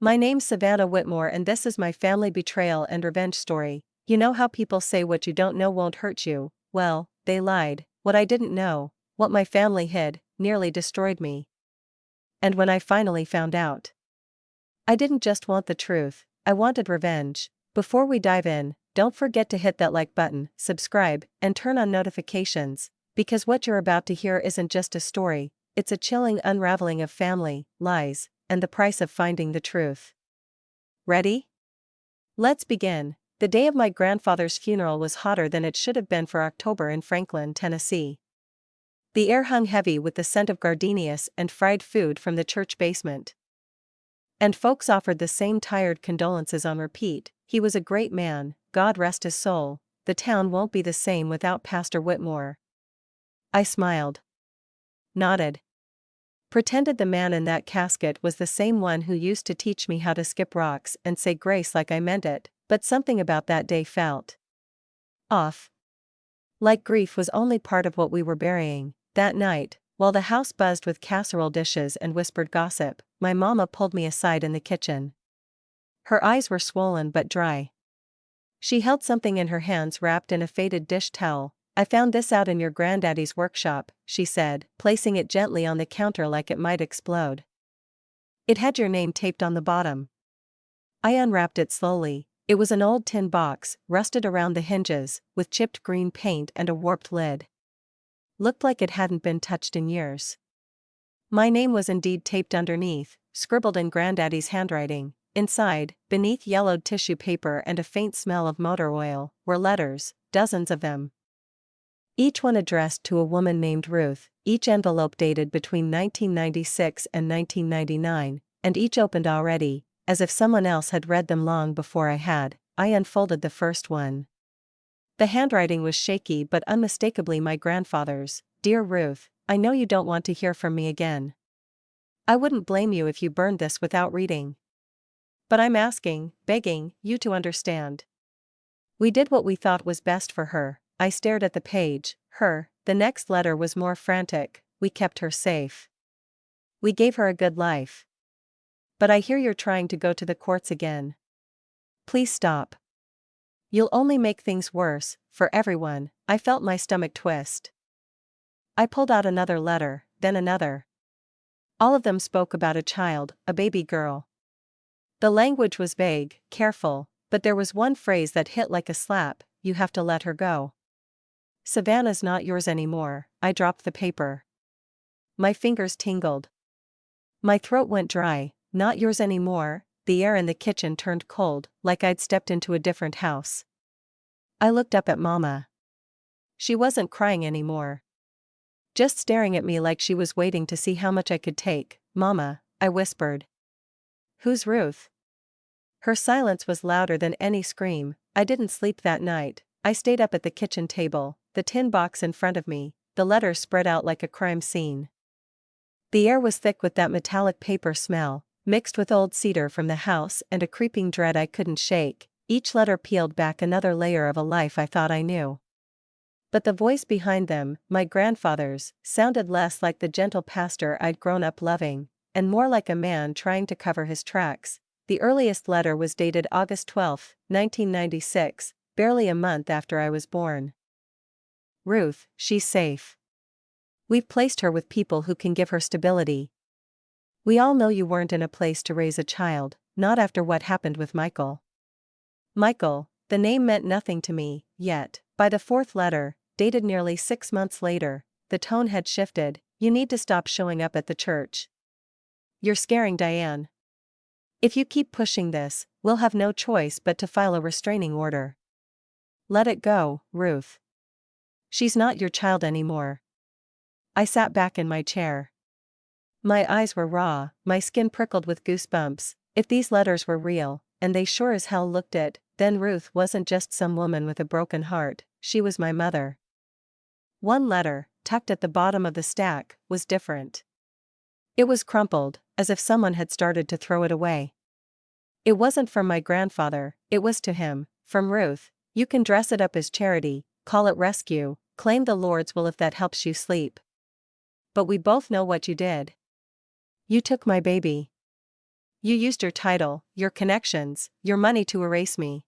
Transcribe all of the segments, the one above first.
My name's Savannah Whitmore and this is my family betrayal and revenge story. You know how people say what you don't know won't hurt you? Well, they lied. What I didn't know, what my family hid, nearly destroyed me. And when I finally found out, I didn't just want the truth, I wanted revenge. Before we dive in, don't forget to hit that like button, subscribe, and turn on notifications, because what you're about to hear isn't just a story, it's a chilling unraveling of family, lies, and the price of finding the truth. Ready? Let's begin. The day of my grandfather's funeral was hotter than it should have been for October in Franklin, Tennessee. The air hung heavy with the scent of gardenias and fried food from the church basement. And folks offered the same tired condolences on repeat. He was a great man, God rest his soul. The town won't be the same without Pastor Whitmore. I smiled. Nodded. Pretended the man in that casket was the same one who used to teach me how to skip rocks and say grace like I meant it, but something about that day felt off. Like grief was only part of what we were burying. That night, while the house buzzed with casserole dishes and whispered gossip, my mama pulled me aside in the kitchen. Her eyes were swollen but dry. She held something in her hands wrapped in a faded dish towel. I found this out in your granddaddy's workshop, she said, placing it gently on the counter like it might explode. It had your name taped on the bottom. I unwrapped it slowly. It was an old tin box, rusted around the hinges, with chipped green paint and a warped lid. Looked like it hadn't been touched in years. My name was indeed taped underneath, scribbled in Granddaddy's handwriting. Inside, beneath yellowed tissue paper and a faint smell of motor oil, were letters, dozens of them. Each one addressed to a woman named Ruth, each envelope dated between 1996 and 1999, and each opened already, as if someone else had read them long before I had. I unfolded the first one. The handwriting was shaky but unmistakably my grandfather's. Dear Ruth, I know you don't want to hear from me again. I wouldn't blame you if you burned this without reading. But I'm asking, begging, you to understand. We did what we thought was best for her. I stared at the page. The next letter was more frantic. We kept her safe. We gave her a good life. But I hear you're trying to go to the courts again. Please stop. You'll only make things worse, for everyone. I felt my stomach twist. I pulled out another letter, then another. All of them spoke about a child, a baby girl. The language was vague, careful, but there was one phrase that hit like a slap: you have to let her go. Savannah's not yours anymore. I dropped the paper. My fingers tingled. My throat went dry. Not yours anymore. The air in the kitchen turned cold, like I'd stepped into a different house. I looked up at Mama. She wasn't crying anymore. Just staring at me like she was waiting to see how much I could take. Mama, I whispered. Who's Ruth? Her silence was louder than any scream. I didn't sleep that night. I stayed up at the kitchen table, the tin box in front of me, the letters spread out like a crime scene. The air was thick with that metallic paper smell, mixed with old cedar from the house and a creeping dread I couldn't shake. Each letter peeled back another layer of a life I thought I knew. But the voice behind them, my grandfather's, sounded less like the gentle pastor I'd grown up loving, and more like a man trying to cover his tracks. The earliest letter was dated August 12, 1996, barely a month after I was born. Ruth, she's safe. We've placed her with people who can give her stability. We all know you weren't in a place to raise a child, not after what happened with Michael. Michael, the name meant nothing to me, yet, by the fourth letter, dated nearly 6 months later, the tone had shifted. You need to stop showing up at the church. You're scaring Diane. If you keep pushing this, we'll have no choice but to file a restraining order. Let it go, Ruth. She's not your child anymore. I sat back in my chair. My eyes were raw, my skin prickled with goosebumps. If these letters were real, and they sure as hell looked it, then Ruth wasn't just some woman with a broken heart, she was my mother. One letter, tucked at the bottom of the stack, was different. It was crumpled, as if someone had started to throw it away. It wasn't from my grandfather, it was to him, from Ruth. You can dress it up as charity, call it rescue, claim the Lord's will if that helps you sleep. But we both know what you did. You took my baby. You used your title, your connections, your money to erase me.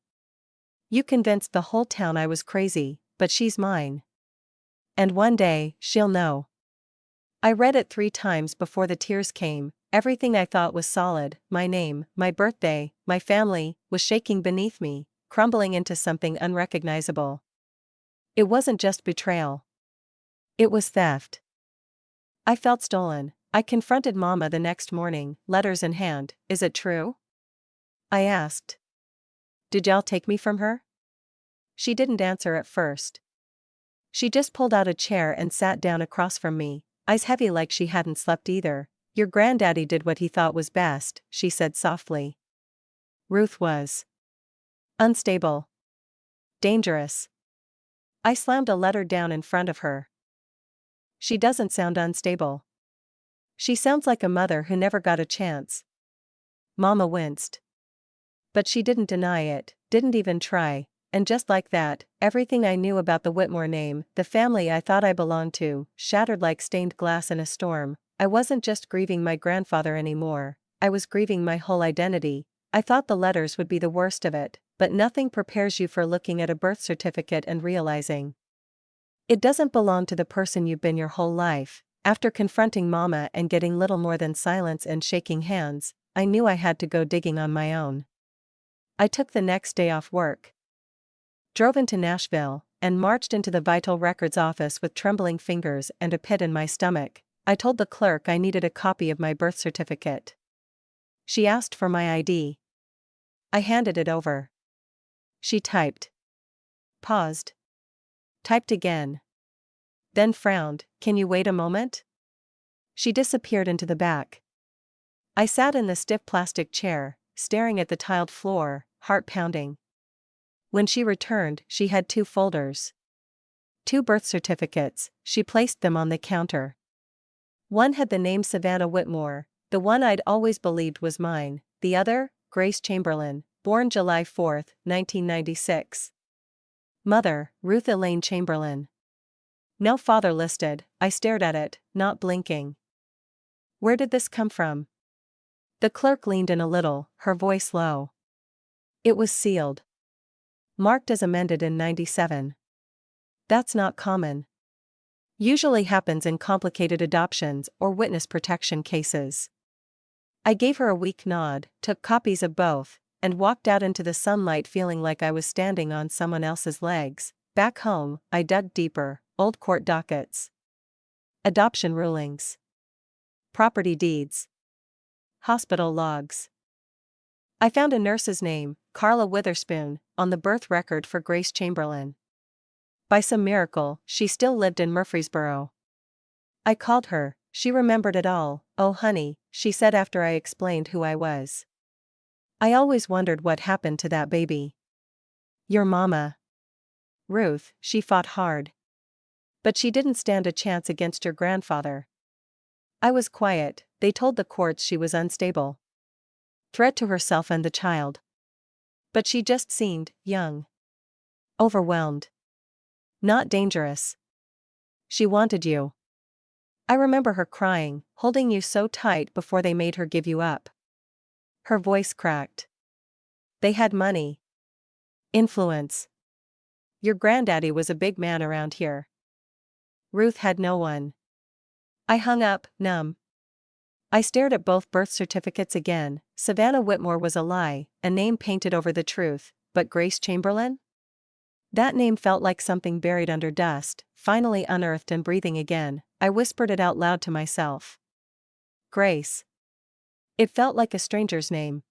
You convinced the whole town I was crazy, but she's mine. And one day, she'll know. I read it 3 times before the tears came. Everything I thought was solid, my name, my birthday, my family, was shaking beneath me, crumbling into something unrecognizable. It wasn't just betrayal. It was theft. I felt stolen. I confronted Mama the next morning, letters in hand. Is it true? I asked. Did y'all take me from her? She didn't answer at first. She just pulled out a chair and sat down across from me, eyes heavy like she hadn't slept either. Your granddaddy did what he thought was best, she said softly. Ruth was unstable. Dangerous. I slammed a letter down in front of her. She doesn't sound unstable. She sounds like a mother who never got a chance. Mama winced. But she didn't deny it, didn't even try, and just like that, everything I knew about the Whitmore name, the family I thought I belonged to, shattered like stained glass in a storm. I wasn't just grieving my grandfather anymore, I was grieving my whole identity. I thought the letters would be the worst of it, but nothing prepares you for looking at a birth certificate and realizing it doesn't belong to the person you've been your whole life. After confronting Mama and getting little more than silence and shaking hands, I knew I had to go digging on my own. I took the next day off work, drove into Nashville, and marched into the Vital Records office with trembling fingers and a pit in my stomach. I told the clerk I needed a copy of my birth certificate. She asked for my ID. I handed it over. She typed. Paused. Typed again. Then frowned. Can you wait a moment? She disappeared into the back. I sat in the stiff plastic chair, staring at the tiled floor, heart pounding. When she returned, she had 2 folders. 2 birth certificates. She placed them on the counter. One had the name Savannah Whitmore, the one I'd always believed was mine. The other, Grace Chamberlain, born July 4, 1996. Mother, Ruth Elaine Chamberlain. No father listed. I stared at it, not blinking. Where did this come from? The clerk leaned in a little, her voice low. It was sealed. Marked as amended in 97. That's not common. Usually happens in complicated adoptions or witness protection cases. I gave her a weak nod, took copies of both, and walked out into the sunlight feeling like I was standing on someone else's legs. Back home, I dug deeper. Old court dockets. Adoption rulings. Property deeds. Hospital logs. I found a nurse's name, Carla Witherspoon, on the birth record for Grace Chamberlain. By some miracle, she still lived in Murfreesboro. I called her. She remembered it all. Oh honey, she said after I explained who I was. I always wondered what happened to that baby. Your mama. Ruth, she fought hard. But she didn't stand a chance against your grandfather. I was quiet. They told the courts she was unstable. Threat to herself and the child. But she just seemed young. Overwhelmed. Not dangerous. She wanted you. I remember her crying, holding you so tight before they made her give you up. Her voice cracked. They had money. Influence. Your granddaddy was a big man around here. Ruth had no one. I hung up, numb. I stared at both birth certificates again. Savannah Whitmore was a lie, a name painted over the truth, but Grace Chamberlain? That name felt like something buried under dust, finally unearthed and breathing again. I whispered it out loud to myself. Grace. It felt like a stranger's name.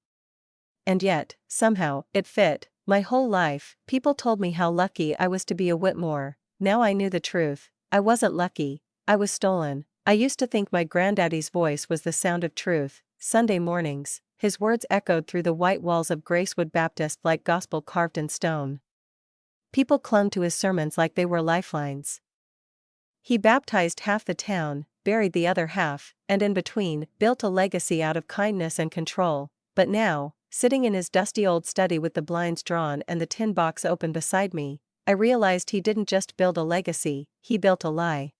And yet, somehow, it fit. My whole life, people told me how lucky I was to be a Whitmore. Now I knew the truth. I wasn't lucky. I was stolen. I used to think my granddaddy's voice was the sound of truth. Sunday mornings, his words echoed through the white walls of Gracewood Baptist like gospel carved in stone. People clung to his sermons like they were lifelines. He baptized half the town, buried the other half, and in between, built a legacy out of kindness and control. But now, sitting in his dusty old study with the blinds drawn and the tin box open beside me, I realized he didn't just build a legacy, he built a lie.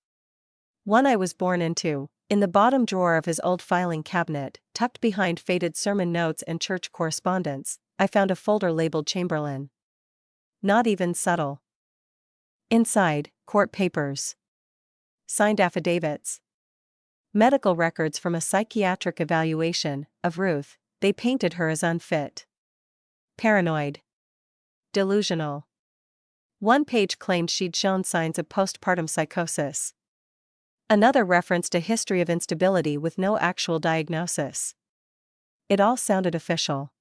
One I was born into. In the bottom drawer of his old filing cabinet, tucked behind faded sermon notes and church correspondence, I found a folder labeled Chamberlain. Not even subtle. Inside, court papers. Signed affidavits. Medical records from a psychiatric evaluation of Ruth. They painted her as unfit. Paranoid. Delusional. One page claimed she'd shown signs of postpartum psychosis. Another referenced a history of instability with no actual diagnosis. It all sounded official.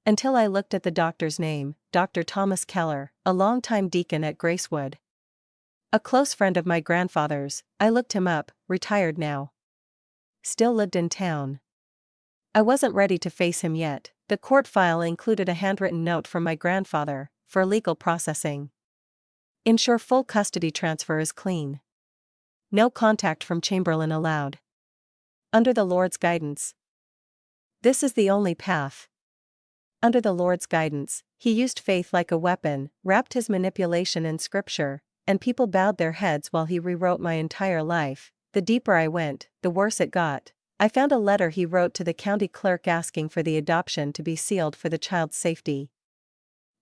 Until I looked at the doctor's name, Dr. Thomas Keller, a longtime deacon at Gracewood. A close friend of my grandfather's. I looked him up, retired now. Still lived in town. I wasn't ready to face him yet. The court file included a handwritten note from my grandfather, for legal processing. Ensure full custody transfer is clean. No contact from Chamberlain allowed. Under the Lord's guidance. This is the only path. Under the Lord's guidance, he used faith like a weapon, wrapped his manipulation in scripture, and people bowed their heads while he rewrote my entire life. The deeper I went, the worse it got. I found a letter he wrote to the county clerk asking for the adoption to be sealed for the child's safety.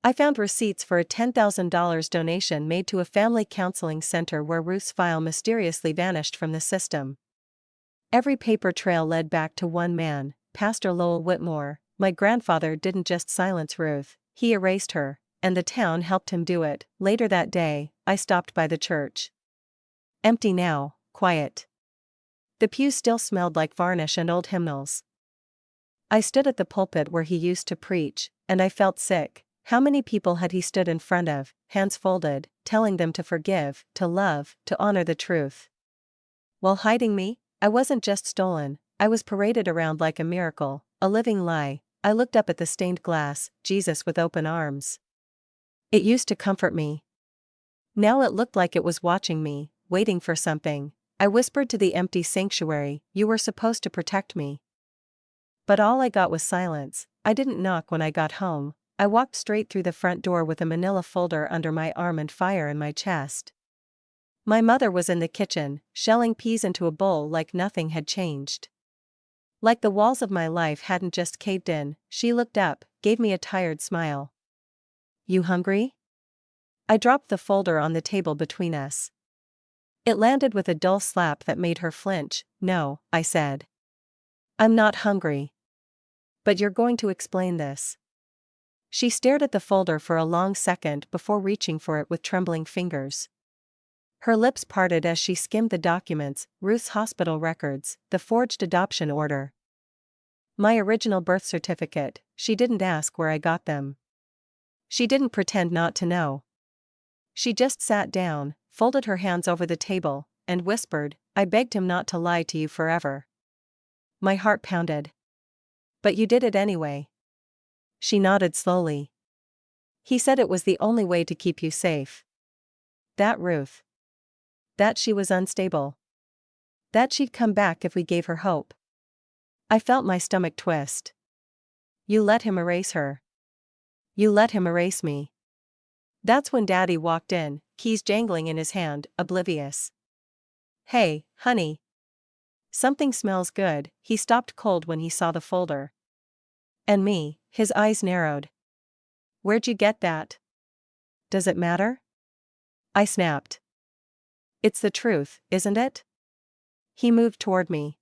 I found receipts for a $10,000 donation made to a family counseling center where Ruth's file mysteriously vanished from the system. Every paper trail led back to one man, Pastor Lowell Whitmore. My grandfather didn't just silence Ruth, he erased her, and the town helped him do it. Later that day, I stopped by the church. Empty now, quiet. The pews still smelled like varnish and old hymnals. I stood at the pulpit where he used to preach, and I felt sick. How many people had he stood in front of, hands folded, telling them to forgive, to love, to honor the truth? While hiding me, I wasn't just stolen, I was paraded around like a miracle, a living lie. I looked up at the stained glass, Jesus with open arms. It used to comfort me. Now it looked like it was watching me, waiting for something. I whispered to the empty sanctuary, "You were supposed to protect me." But all I got was silence. I didn't knock when I got home. I walked straight through the front door with a manila folder under my arm and fire in my chest. My mother was in the kitchen, shelling peas into a bowl like nothing had changed. Like the walls of my life hadn't just caved in, she looked up, gave me a tired smile. "You hungry?" I dropped the folder on the table between us. It landed with a dull slap that made her flinch. "No," I said. "I'm not hungry. But you're going to explain this." She stared at the folder for a long second before reaching for it with trembling fingers. Her lips parted as she skimmed the documents, Ruth's hospital records, the forged adoption order. My original birth certificate. She didn't ask where I got them. She didn't pretend not to know. She just sat down, folded her hands over the table, and whispered, "I begged him not to lie to you forever." My heart pounded. "But you did it anyway." She nodded slowly. "He said it was the only way to keep you safe." That Ruth. That she was unstable. That she'd come back if we gave her hope. I felt my stomach twist. "You let him erase her. You let him erase me." That's when Daddy walked in, keys jangling in his hand, oblivious. "Hey, honey. Something smells good." He stopped cold when he saw the folder. And me, his eyes narrowed. "Where'd you get that?" "Does it matter?" I snapped. "It's the truth, isn't it?" He moved toward me.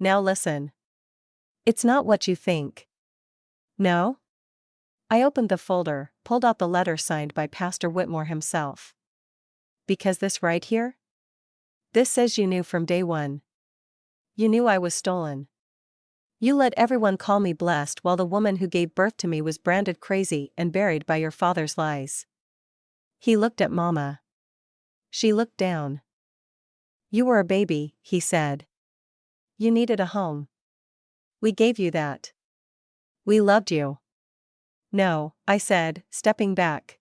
"Now listen. It's not what you think." "No?" I opened the folder, pulled out the letter signed by Pastor Whitmore himself. "Because this right here? This says you knew from day one. You knew I was stolen. You let everyone call me blessed while the woman who gave birth to me was branded crazy and buried by your father's lies." He looked at Mama. She looked down. "You were a baby," he said. "You needed a home. We gave you that. We loved you." "No," I said, stepping back.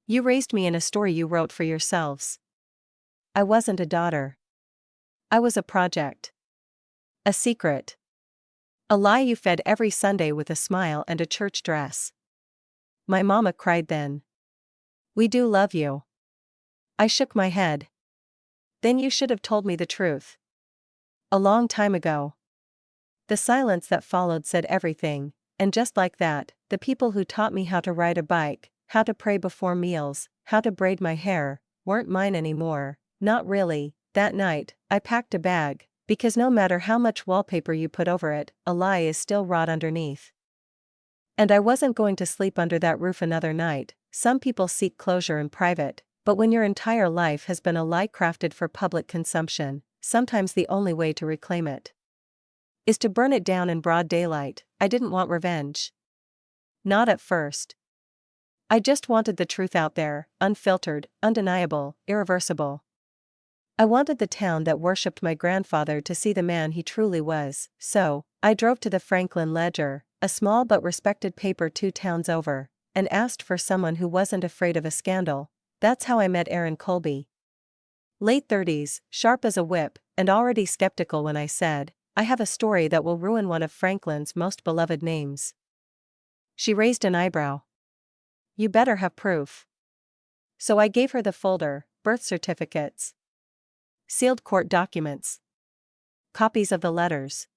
"You raised me in a story you wrote for yourselves. I wasn't a daughter. I was a project. A secret. A lie you fed every Sunday with a smile and a church dress." My mama cried then. "We do love you." I shook my head. "Then you should have told me the truth. A long time ago." The silence that followed said everything, and just like that, the people who taught me how to ride a bike, how to pray before meals, how to braid my hair, weren't mine anymore. Not really. That night, I packed a bag, because no matter how much wallpaper you put over it, a lie is still wrought underneath. And I wasn't going to sleep under that roof another night. Some people seek closure in private, but when your entire life has been a lie crafted for public consumption, sometimes the only way to reclaim it is to burn it down in broad daylight. I didn't want revenge. Not at first. I just wanted the truth out there, unfiltered, undeniable, irreversible. I wanted the town that worshipped my grandfather to see the man he truly was, so I drove to the Franklin Ledger, a small but respected paper 2 towns over, and asked for someone who wasn't afraid of a scandal. That's how I met Erin Colby. Late 30s, sharp as a whip, and already skeptical when I said, "I have a story that will ruin one of Franklin's most beloved names." She raised an eyebrow. "You better have proof." So I gave her the folder: birth certificates, sealed court documents, copies of the letters,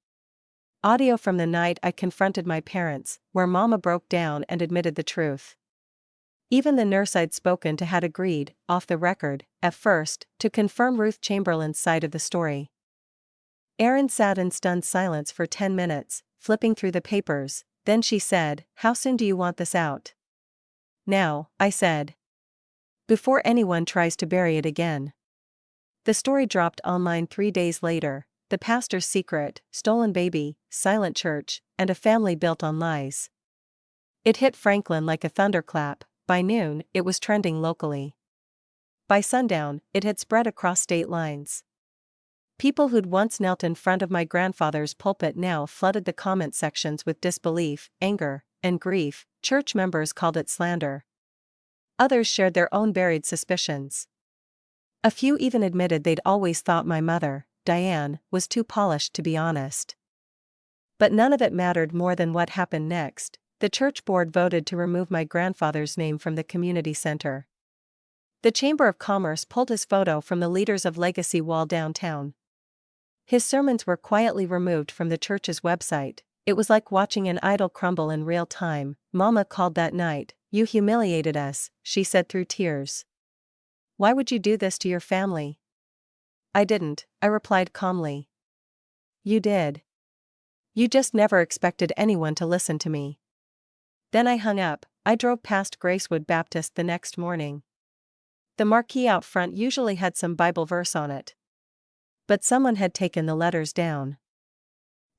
audio from the night I confronted my parents, where Mama broke down and admitted the truth. Even the nurse I'd spoken to had agreed, off the record, at first, to confirm Ruth Chamberlain's side of the story. Erin sat in stunned silence for 10 minutes, flipping through the papers. Then she said, "How soon do you want this out?" "Now," I said. "Before anyone tries to bury it again." The story dropped online 3 days later: the pastor's secret, stolen baby, silent church, and a family built on lies. It hit Franklin like a thunderclap. By noon, it was trending locally. By sundown, it had spread across state lines. People who'd once knelt in front of my grandfather's pulpit now flooded the comment sections with disbelief, anger, and grief. Church members called it slander. Others shared their own buried suspicions. A few even admitted they'd always thought my mother, Diane, was too polished to be honest. But none of it mattered more than what happened next. The church board voted to remove my grandfather's name from the community center. The Chamber of Commerce pulled his photo from the Leaders of Legacy wall downtown. His sermons were quietly removed from the church's website. It was like watching an idol crumble in real time. "Mama called that night. You humiliated us," she said through tears. "Why would you do this to your family?" "I didn't," I replied calmly. "You did. You just never expected anyone to listen to me." Then I hung up. I drove past Gracewood Baptist the next morning. The marquee out front usually had some Bible verse on it. But someone had taken the letters down.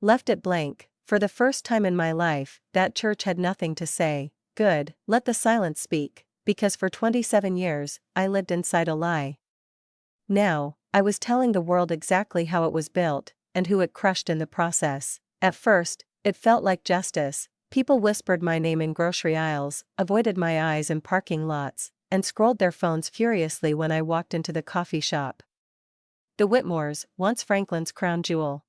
Left it blank. For the first time in my life, that church had nothing to say. Good, let the silence speak, because for 27 years, I lived inside a lie. Now, I was telling the world exactly how it was built, and who it crushed in the process. At first, it felt like justice. People whispered my name in grocery aisles, avoided my eyes in parking lots, and scrolled their phones furiously when I walked into the coffee shop. The Whitmores, once Franklin's crown jewel,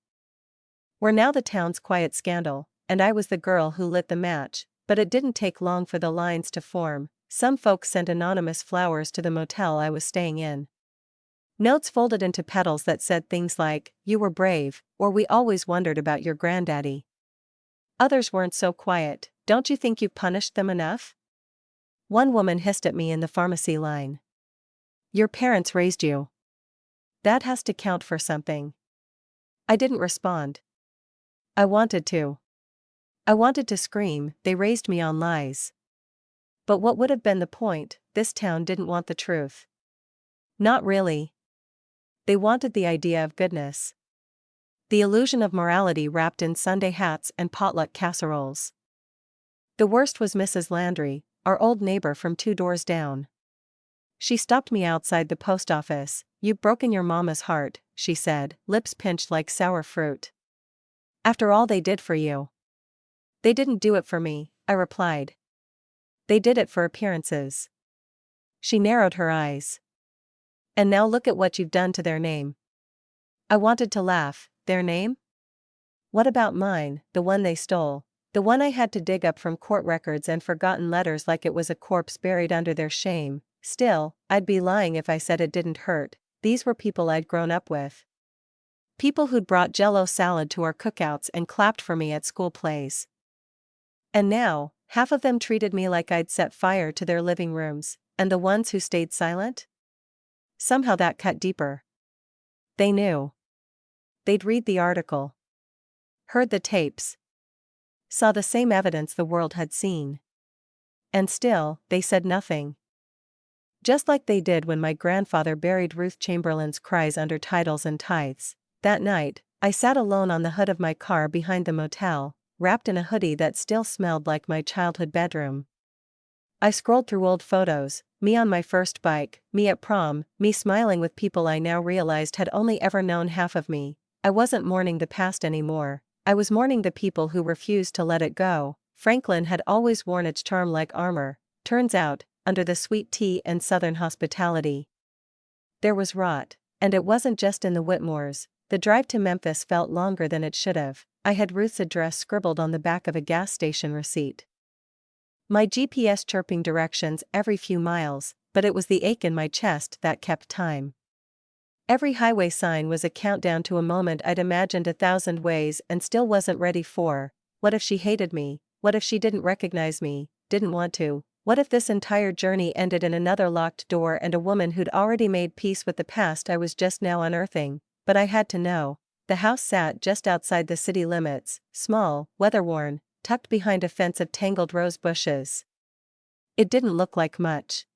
were now the town's quiet scandal, and I was the girl who lit the match. But it didn't take long for the lines to form. Some folks sent anonymous flowers to the motel I was staying in. Notes folded into petals that said things like, "You were brave," or "We always wondered about your granddaddy." Others weren't so quiet. "Don't you think you've punished them enough?" One woman hissed at me in the pharmacy line. "Your parents raised you. That has to count for something." I didn't respond. I wanted to. I wanted to scream, "They raised me on lies." But what would have been the point? This town didn't want the truth. Not really. They wanted the idea of goodness. The illusion of morality wrapped in Sunday hats and potluck casseroles. The worst was Mrs. Landry, our old neighbor from 2 doors down. She stopped me outside the post office. "You've broken your mama's heart," she said, lips pinched like sour fruit. "After all they did for you." "They didn't do it for me," I replied. "They did it for appearances." She narrowed her eyes. "And now look at what you've done to their name." I wanted to laugh. Their name? What about mine, the one they stole? The one I had to dig up from court records and forgotten letters like it was a corpse buried under their shame. Still, I'd be lying if I said it didn't hurt. These were people I'd grown up with. People who'd brought Jell-O salad to our cookouts and clapped for me at school plays. And now, half of them treated me like I'd set fire to their living rooms, and the ones who stayed silent? Somehow that cut deeper. They knew. They'd read the article. Heard the tapes. Saw the same evidence the world had seen. And still, they said nothing. Just like they did when my grandfather buried Ruth Chamberlain's cries under titles and tithes. That night, I sat alone on the hood of my car behind the motel, wrapped in a hoodie that still smelled like my childhood bedroom. I scrolled through old photos, me on my first bike, me at prom, me smiling with people I now realized had only ever known half of me. I wasn't mourning the past anymore, I was mourning the people who refused to let it go. Franklin had always worn its charm like armor, turns out, under the sweet tea and southern hospitality. There was rot, and it wasn't just in the Whitmores. The drive to Memphis felt longer than it should have. I had Ruth's address scribbled on the back of a gas station receipt. My GPS chirping directions every few miles, but it was the ache in my chest that kept time. Every highway sign was a countdown to a moment I'd imagined 1,000 ways and still wasn't ready for. What if she hated me? What if she didn't recognize me, didn't want to? What if this entire journey ended in another locked door and a woman who'd already made peace with the past I was just now unearthing? But I had to know. The house sat just outside the city limits, small, weather-worn, tucked behind a fence of tangled rose bushes. It didn't look like much.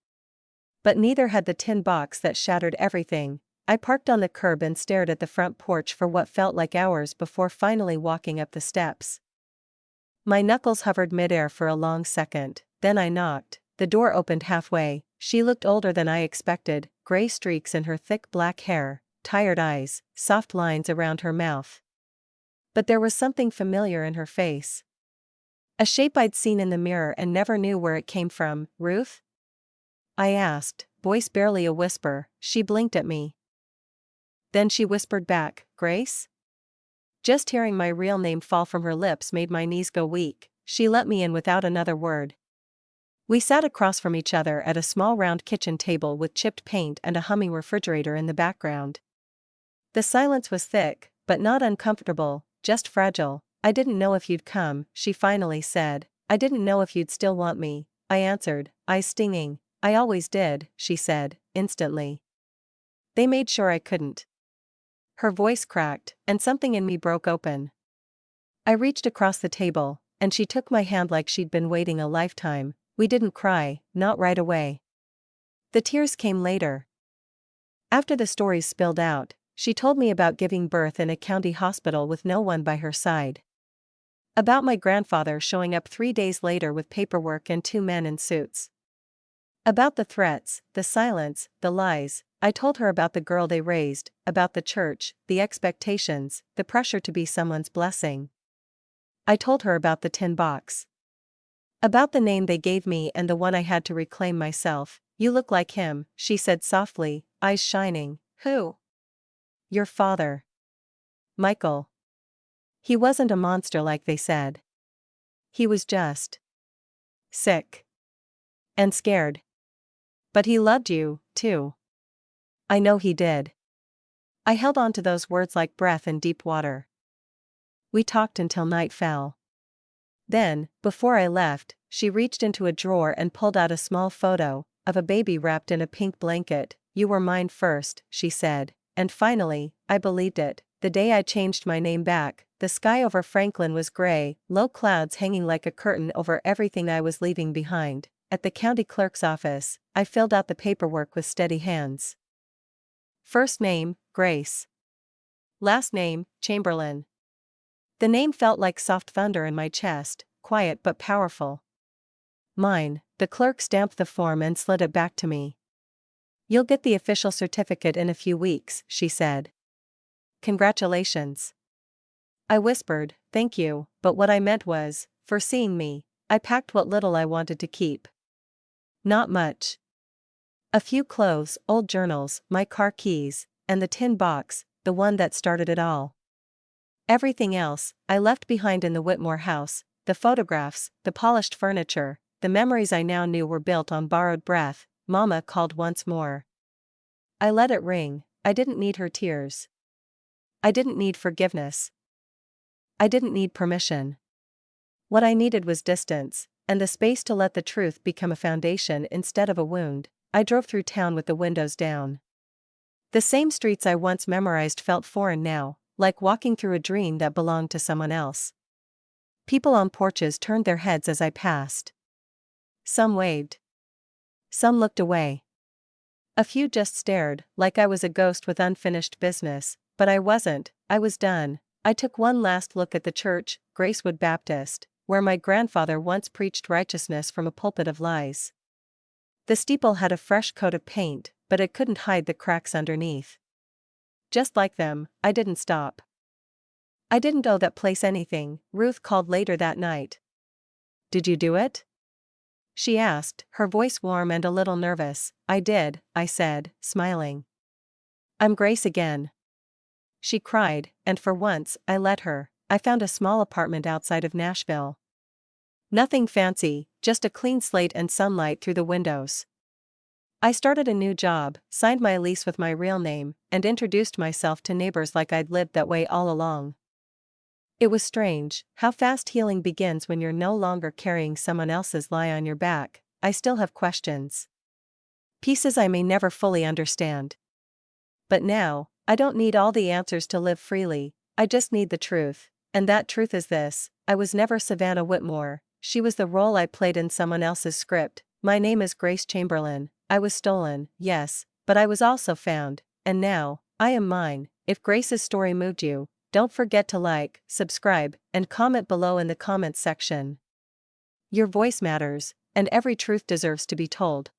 But neither had the tin box that shattered everything. I parked on the curb and stared at the front porch for what felt like hours before finally walking up the steps. My knuckles hovered midair for a long second, then I knocked. The door opened halfway. She looked older than I expected, gray streaks in her thick black hair, tired eyes, soft lines around her mouth. But there was something familiar in her face. A shape I'd seen in the mirror and never knew where it came from. Ruth? I asked, voice barely a whisper. She blinked at me. Then she whispered back, Grace? Just hearing my real name fall from her lips made my knees go weak. She let me in without another word. We sat across from each other at a small round kitchen table with chipped paint and a humming refrigerator in the background. The silence was thick, but not uncomfortable, just fragile. I didn't know if you'd come, she finally said. I didn't know if you'd still want me, I answered, eyes stinging. I always did, she said, instantly. They made sure I couldn't. Her voice cracked, and something in me broke open. I reached across the table, and she took my hand like she'd been waiting a lifetime. We didn't cry, not right away. The tears came later. After the stories spilled out, she told me about giving birth in a county hospital with no one by her side. About my grandfather showing up 3 days later with paperwork and 2 men in suits. About the threats, the silence, the lies. I told her about the girl they raised, about the church, the expectations, the pressure to be someone's blessing. I told her about the tin box. About the name they gave me and the one I had to reclaim myself. You look like him, she said softly, eyes shining. Who? Your father. Michael. He wasn't a monster like they said. He was just sick. And scared. But he loved you, too. I know he did. I held on to those words like breath in deep water. We talked until night fell. Then, before I left, she reached into a drawer and pulled out a small photo of a baby wrapped in a pink blanket. You were mine first, she said, and finally, I believed it. The day I changed my name back, the sky over Franklin was gray, low clouds hanging like a curtain over everything I was leaving behind. At the county clerk's office, I filled out the paperwork with steady hands. First name, Grace. Last name, Chamberlain. The name felt like soft thunder in my chest, quiet but powerful. Mine. The clerk stamped the form and slid it back to me. You'll get the official certificate in a few weeks, she said. Congratulations. I whispered, thank you, but what I meant was, for seeing me. I packed what little I wanted to keep. Not much. A few clothes, old journals, my car keys, and the tin box, the one that started it all. Everything else, I left behind in the Whitmore house, the photographs, the polished furniture, the memories I now knew were built on borrowed breath. Mama called once more. I let it ring. I didn't need her tears. I didn't need forgiveness. I didn't need permission. What I needed was distance, and the space to let the truth become a foundation instead of a wound. I drove through town with the windows down. The same streets I once memorized felt foreign now, like walking through a dream that belonged to someone else. People on porches turned their heads as I passed. Some waved. Some looked away. A few just stared, like I was a ghost with unfinished business, but I wasn't. I was done. I took one last look at the church, Gracewood Baptist, where my grandfather once preached righteousness from a pulpit of lies. The steeple had a fresh coat of paint, but it couldn't hide the cracks underneath. Just like them, I didn't stop. I didn't owe that place anything. Ruth called later that night. "Did you do it?" she asked, her voice warm and a little nervous. "I did," I said, smiling. "I'm Grace again," she cried, and for once, I let her. I found a small apartment outside of Nashville. Nothing fancy, just a clean slate and sunlight through the windows. I started a new job, signed my lease with my real name, and introduced myself to neighbors like I'd lived that way all along. It was strange how fast healing begins when you're no longer carrying someone else's lie on your back. I still have questions. Pieces I may never fully understand. But now, I don't need all the answers to live freely, I just need the truth. And that truth is this: I was never Savannah Whitmore. She was the role I played in someone else's script. My name is Grace Chamberlain. I was stolen, yes, but I was also found, and now, I am mine. If Grace's story moved you, don't forget to like, subscribe, and comment below in the comments section. Your voice matters, and every truth deserves to be told.